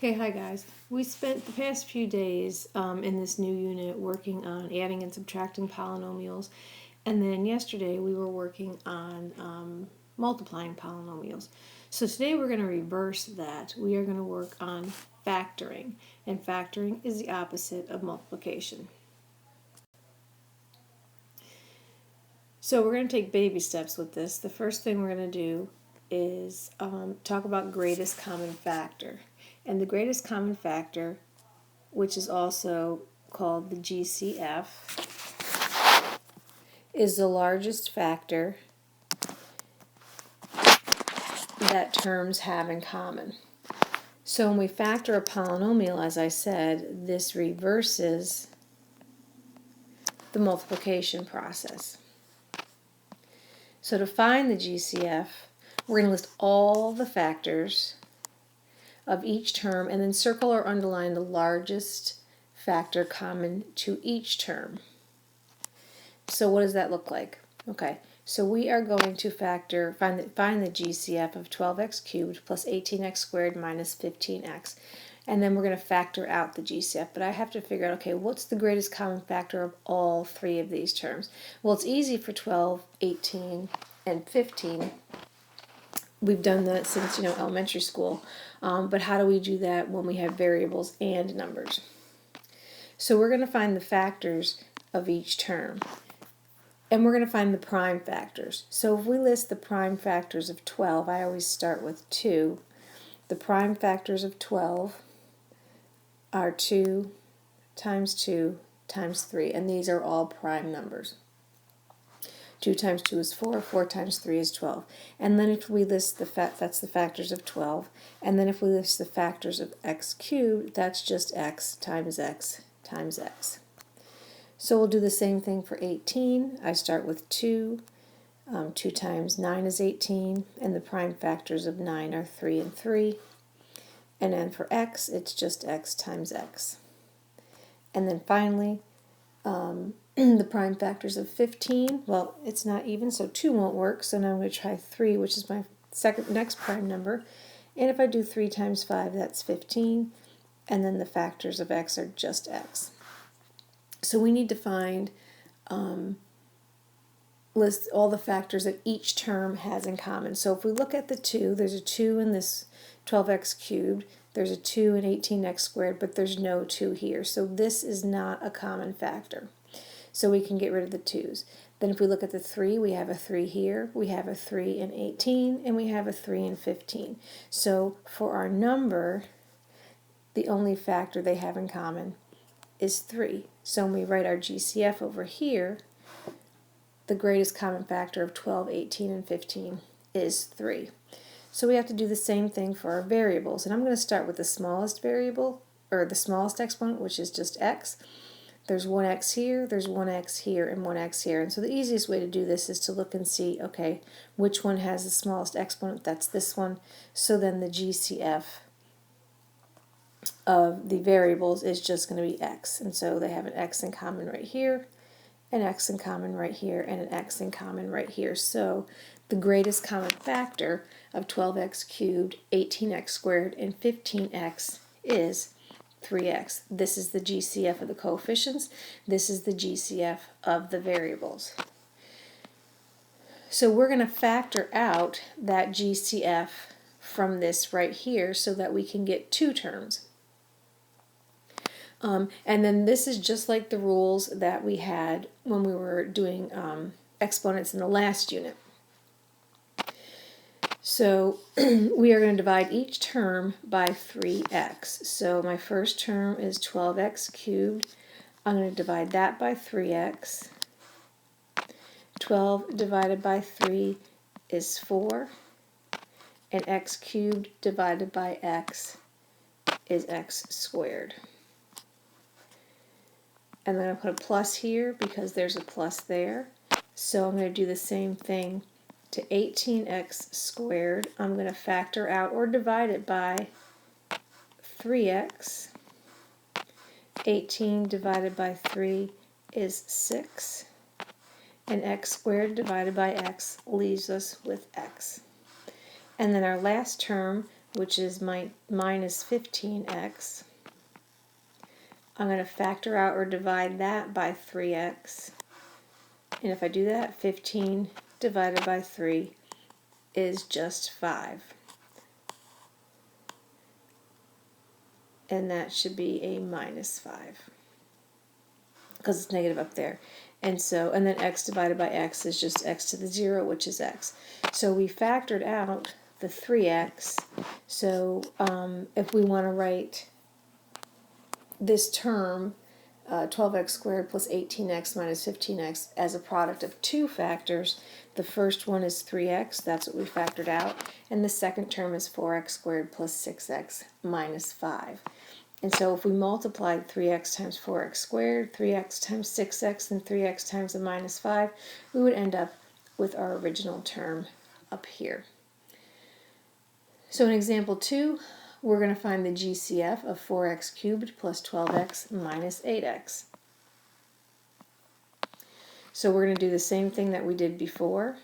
Hey, hi guys. We spent the past few days in this new unit working on adding and subtracting polynomials, and then yesterday we were working on multiplying polynomials. So today we're going to reverse that. We are going to work on factoring, and factoring is the opposite of multiplication. So we're going to take baby steps with this. The first thing we're going to do is talk about greatest common factor. And the greatest common factor, which is also called the GCF, is the largest factor that terms have in common. So when we factor a polynomial, as I said, this reverses the multiplication process. So to find the GCF, we're going to list all the factors of each term and then circle or underline the largest factor common to each term. So what does that look like? Okay, so we are going to find the GCF of 12x cubed plus 18x squared minus 15x. And then we're going to factor out the GCF. But I have to figure out, okay, what's the greatest common factor of all three of these terms? Well, it's easy for 12, 18, and 15. We've done that since, elementary school. But how do we do that when we have variables and numbers? So we're going to find the factors of each term. And we're going to find the prime factors. So if we list the prime factors of 12, I always start with 2. The prime factors of 12 are 2 times 2 times 3. And these are all prime numbers. 2 times 2 is 4, 4 times 3 is 12. And then if we list that's the factors of 12. And then if we list the factors of x cubed, that's just x times x times x. So we'll do the same thing for 18. I start with 2. 2 times 9 is 18. And the prime factors of 9 are 3 and 3. And then for x, it's just x times x. And then finally, the prime factors of 15, well, it's not even, so 2 won't work. So now I'm going to try 3, which is my next prime number. And if I do 3 times 5, that's 15. And then the factors of x are just x. So we need to find, list all the factors that each term has in common. So if we look at the 2, there's a 2 in this 12x cubed. There's a 2 in 18x squared, but there's no 2 here. So this is not a common factor. So we can get rid of the 2's. Then if we look at the 3, we have a 3 here, we have a 3 in 18, and we have a 3 in 15. So for our number, the only factor they have in common is 3. So when we write our GCF over here, the greatest common factor of 12, 18, and 15 is 3. So we have to do the same thing for our variables. And I'm going to start with the smallest variable, or the smallest exponent, which is just x. There's 1x here, there's 1x here, and 1x here. And so the easiest way to do this is to look and see, okay, which one has the smallest exponent? That's this one. So then the GCF of the variables is just going to be x. And so they have an x in common right here, an x in common right here, and an x in common right here. So the greatest common factor of 12x cubed, 18x squared, and 15x is 3x. This is the GCF of the coefficients. This is the GCF of the variables. So we're going to factor out that GCF from this right here so that we can get 2 terms. And then this is just like the rules that we had when we were doing exponents in the last unit. So we are going to divide each term by 3x. So my first term is 12x cubed. I'm going to divide that by 3x. 12 divided by 3 is 4. And x cubed divided by x is x squared. And then I'm going to put a plus here because there's a plus there. So I'm going to do the same thing to 18x squared. I'm going to factor out or divide it by 3x. 18 divided by 3 is 6. And x squared divided by x leaves us with x. And then our last term, which is minus 15x. I'm going to factor out or divide that by 3x. And if I do that, 15 divided by 3 is just 5. And that should be a minus 5 because it's negative up there. And then x divided by x is just x to the 0, which is x. So we factored out the 3x. So if we want to write this term, 12x squared plus 18x minus 15x, as a product of two factors, the first one is 3x, that's what we factored out, and the second term is 4x squared plus 6x minus 5. And so if we multiplied 3x times 4x squared, 3x times 6x, and 3x times a minus 5, we would end up with our original term up here. So in example 2, we're going to find the GCF of 4x cubed plus 12x minus 8x. So we're going to do the same thing that we did before.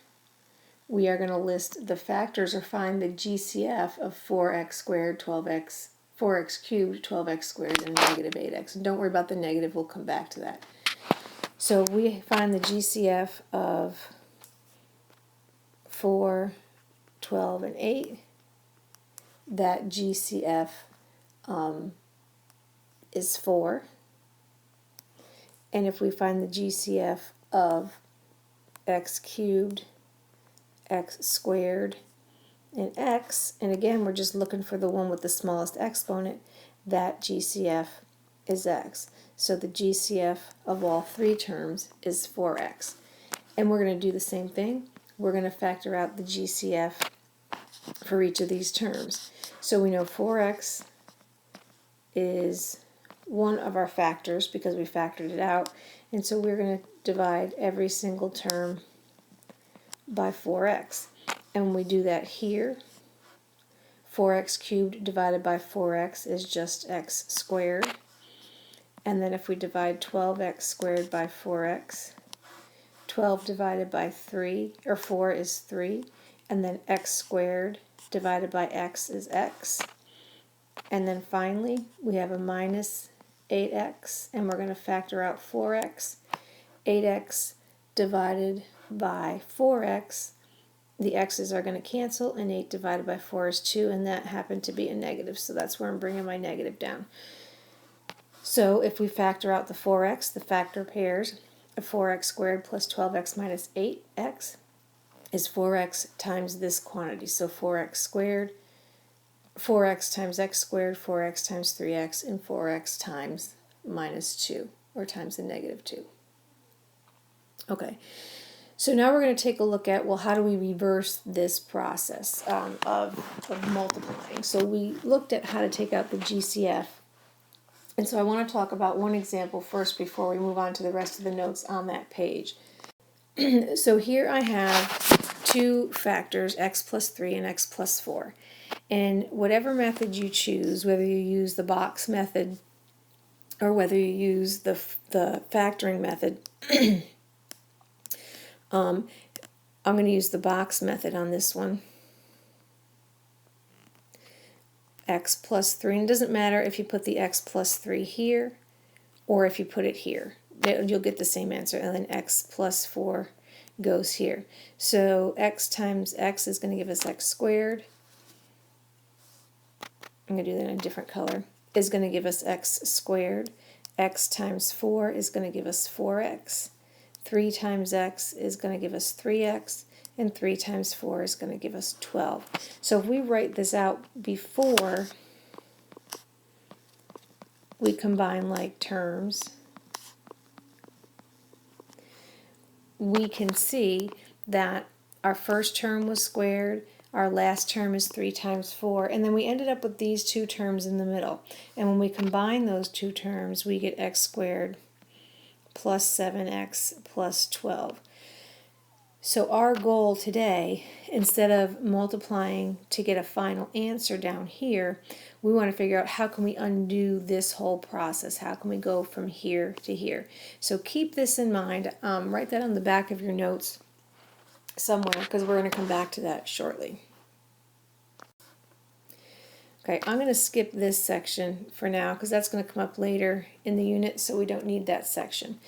We are going to list the factors or find the GCF of 4x squared, 4x cubed, 12x squared, and negative 8x. And don't worry about the negative, we'll come back to that. So we find the GCF of 4, 12, and 8. That GCF is 4. And if we find the GCF of x cubed, x squared, and x, and again we're just looking for the one with the smallest exponent, that GCF is x. So the GCF of all three terms is 4x. And we're going to do the same thing. We're going to factor out the GCF for each of these terms. So we know 4x is one of our factors because we factored it out, and so we're going to divide every single term by 4x. And when we do that here, 4x cubed divided by 4x is just x squared. And then if we divide 12x squared by 4x, 12 divided by 3, or 4 is 3, and then x squared divided by x is x. And then finally, we have a minus 8x, and we're going to factor out 4x. 8x divided by 4x, the x's are going to cancel, and 8 divided by 4 is 2, and that happened to be a negative, so that's where I'm bringing my negative down. So if we factor out the 4x, the factor pairs of 4x squared plus 12x minus 8x is 4x times this quantity. So 4x squared, 4x times x squared, 4x times 3x, and 4x times minus 2, or times the negative 2. Okay, so now we're going to take a look at, well, how do we reverse this process of multiplying? So we looked at how to take out the GCF. And so I want to talk about one example first before we move on to the rest of the notes on that page. So here I have two factors, x plus 3 and x plus 4. And whatever method you choose, whether you use the box method or whether you use the factoring method, I'm going to use the box method on this one. X plus 3, and it doesn't matter if you put the x plus 3 here or if you put it here. You'll get the same answer, and then x plus 4 goes here. So x times x is going to give us x squared. I'm going to do that in a different color. Is going to give us x squared. X times 4 is going to give us 4x. 3 times x is going to give us 3x. And 3 times 4 is going to give us 12. So if we write this out before we combine like terms, we can see that our first term was squared, our last term is 3 times 4, and then we ended up with these two terms in the middle. And when we combine those two terms, we get x squared plus 7x plus 12. So our goal today, instead of multiplying to get a final answer down here, we want to figure out how can we undo this whole process? How can we go from here to here? So keep this in mind. Write that on the back of your notes somewhere because we're going to come back to that shortly. Okay, I'm going to skip this section for now because that's going to come up later in the unit, so we don't need that section.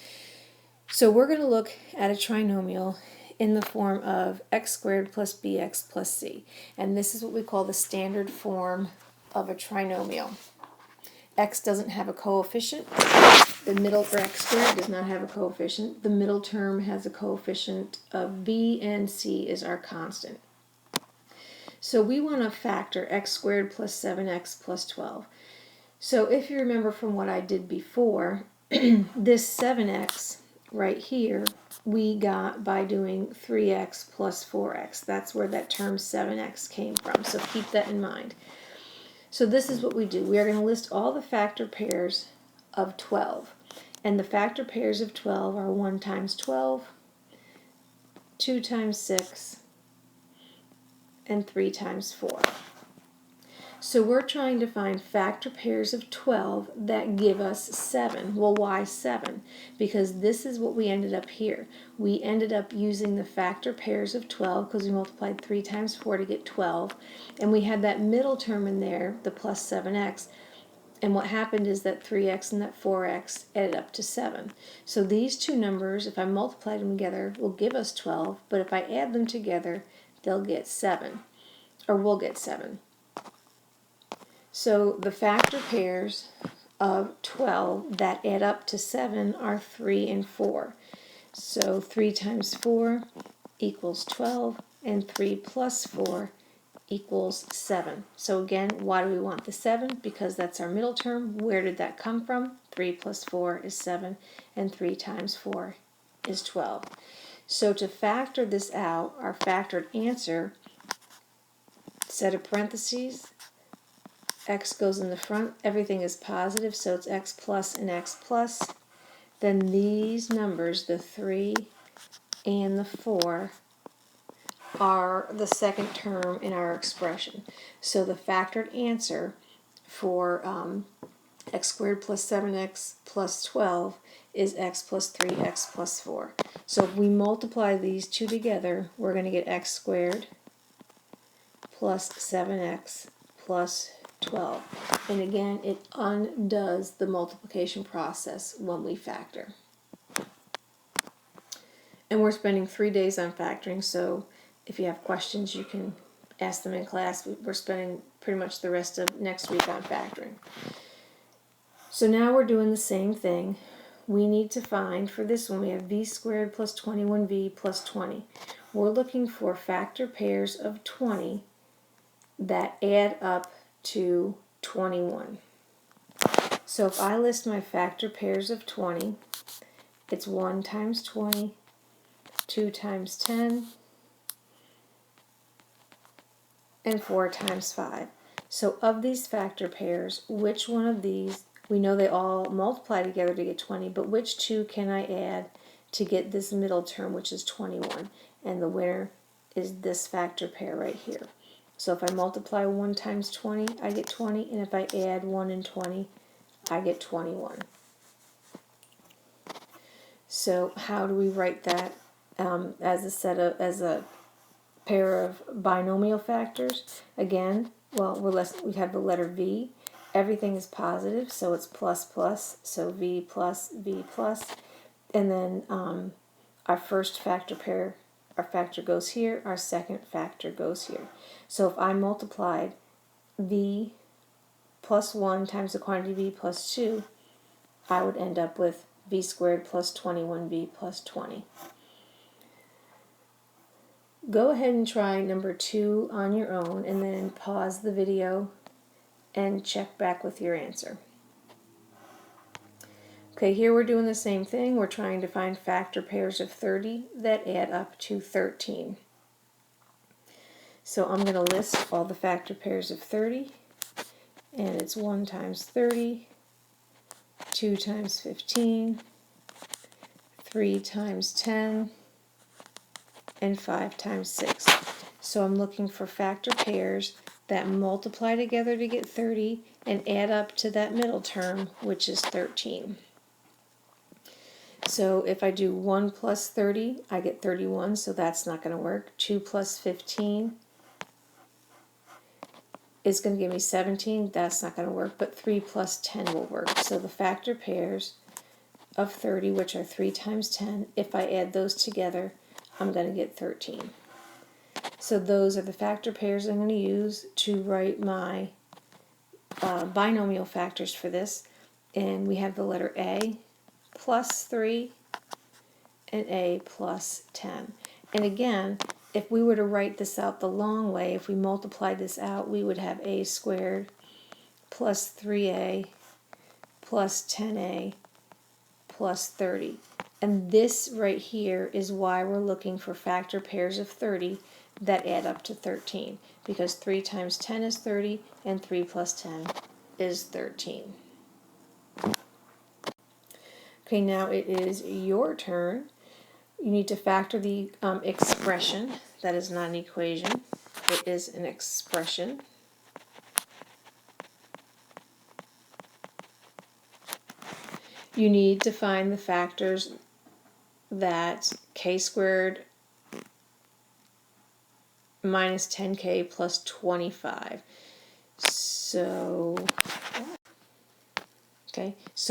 So we're going to look at a trinomial in the form of x squared plus bx plus c. And this is what we call the standard form of a trinomial. X doesn't have a coefficient. The middle, or x squared does not have a coefficient. The middle term has a coefficient of b, and c is our constant. So we want to factor x squared plus 7x plus 12. So if you remember from what I did before, this 7x right here we got by doing 3x plus 4x. That's where that term 7x came from, so keep that in mind. So this is what we do. We are going to list all the factor pairs of 12. And the factor pairs of 12 are 1 times 12, 2 times 6, and 3 times 4. So we're trying to find factor pairs of 12 that give us 7. Well, why 7? Because this is what we ended up here. We ended up using the factor pairs of 12 because we multiplied 3 times 4 to get 12. And we had that middle term in there, the plus 7x. And what happened is that 3x and that 4x added up to 7. So these two numbers, if I multiply them together, will give us 12. But if I add them together, they'll get 7. Or we'll get 7. So the factor pairs of 12 that add up to 7 are 3 and 4. So 3 times 4 equals 12, and 3 plus 4 equals 7. So again, why do we want the 7? Because that's our middle term. Where did that come from? 3 plus 4 is 7, and 3 times 4 is 12. So to factor this out, our factored answer, set of parentheses, x goes in the front, everything is positive, so it's x plus and x plus. Then these numbers, the 3 and the 4, are the second term in our expression. So the factored answer for x squared plus 7x plus 12 is x plus 3x plus 4. So if we multiply these two together, we're going to get x squared plus 7x plus 12. And again, it undoes the multiplication process when we factor. And we're spending 3 days on factoring, so if you have questions, you can ask them in class. We're spending pretty much the rest of next week on factoring. So now we're doing the same thing. We need to find, for this one, we have v squared plus 21v plus 20. We're looking for factor pairs of 20 that add up to 21. So if I list my factor pairs of 20, it's 1 times 20, 2 times 10, and 4 times 5. So of these factor pairs, which one of these, we know they all multiply together to get 20, but which two can I add to get this middle term, which is 21? And the winner is this factor pair right here. So if I multiply 1 times 20, I get 20, and if I add 1 and 20, I get 21. So how do we write that as a pair of binomial factors? Again, well, we have the letter v. Everything is positive, so it's plus plus, so v plus, and then our first factor pair, our factor goes here, our second factor goes here. So if I multiplied v plus 1 times the quantity v plus 2, I would end up with v squared plus 21v plus 20. Go ahead and try number 2 on your own, and then pause the video and check back with your answer. Okay, here we're doing the same thing. We're trying to find factor pairs of 30 that add up to 13. So I'm going to list all the factor pairs of 30, and it's 1 times 30, 2 times 15, 3 times 10, and 5 times 6. So I'm looking for factor pairs that multiply together to get 30 and add up to that middle term, which is 13. So if I do 1 plus 30, I get 31, so that's not going to work. 2 plus 15 is going to give me 17. That's not going to work, but 3 plus 10 will work. So the factor pairs of 30, which are 3 times 10, if I add those together, I'm going to get 13. So those are the factor pairs I'm going to use to write my binomial factors for this. And we have the letter A plus 3 and A plus 10. And again, if we were to write this out the long way, if we multiplied this out, we would have A squared plus 3A plus 10A plus 30. And this right here is why we're looking for factor pairs of 30 that add up to 13. Because 3 times 10 is 30, and 3 plus 10 is 13. Okay, now it is your turn. You need to factor the expression. That is not an equation. It is an expression. You need to find the factors that k squared minus 10k plus 25. So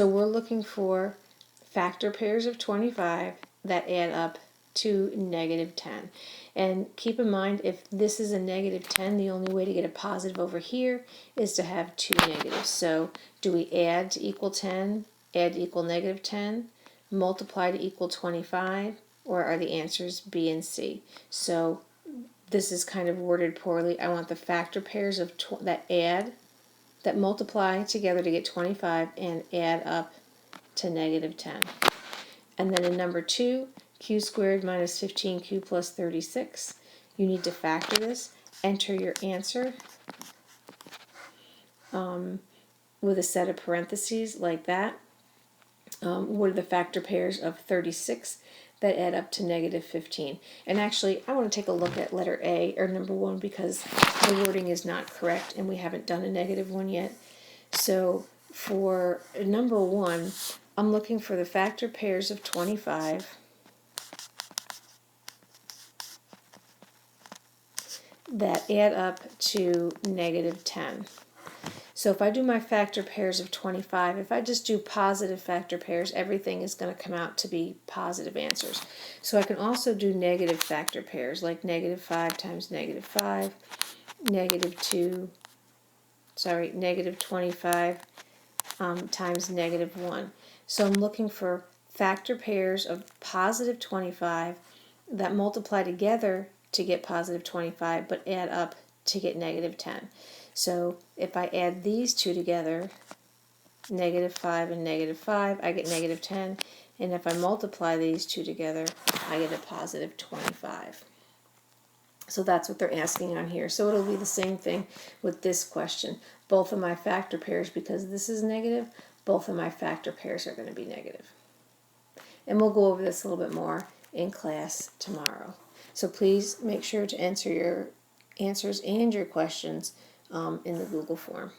we're looking for factor pairs of 25 that add up to negative 10. And keep in mind, if this is a negative 10, the only way to get a positive over here is to have two negatives. So do we add to equal 10, add to equal negative 10, multiply to equal 25, or are the answers B and C? So this is kind of worded poorly. I want the factor pairs of that multiply together to get 25 and add up to negative 10. And then in number 2, q squared minus 15q plus 36. You need to factor this, enter your answer with a set of parentheses like that. What are the factor pairs of 36 that add up to negative 15? And actually, I want to take a look at letter A, or number 1, because the wording is not correct and we haven't done a negative one yet. So for number 1, I'm looking for the factor pairs of 25 that add up to negative 10. So if I do my factor pairs of 25, if I just do positive factor pairs, everything is going to come out to be positive answers. So I can also do negative factor pairs, like negative 5 times negative 5, negative 25 times negative 1. So I'm looking for factor pairs of positive 25 that multiply together to get positive 25, but add up to get negative 10. So if I add these two together, negative 5 and negative 5, I get negative 10. And if I multiply these two together, I get a positive 25. So that's what they're asking on here. So it'll be the same thing with this question. Both of my factor pairs, because this is negative, both of my factor pairs are going to be negative. And we'll go over this a little bit more in class tomorrow. So please make sure to enter your answers and your questions in the Google form.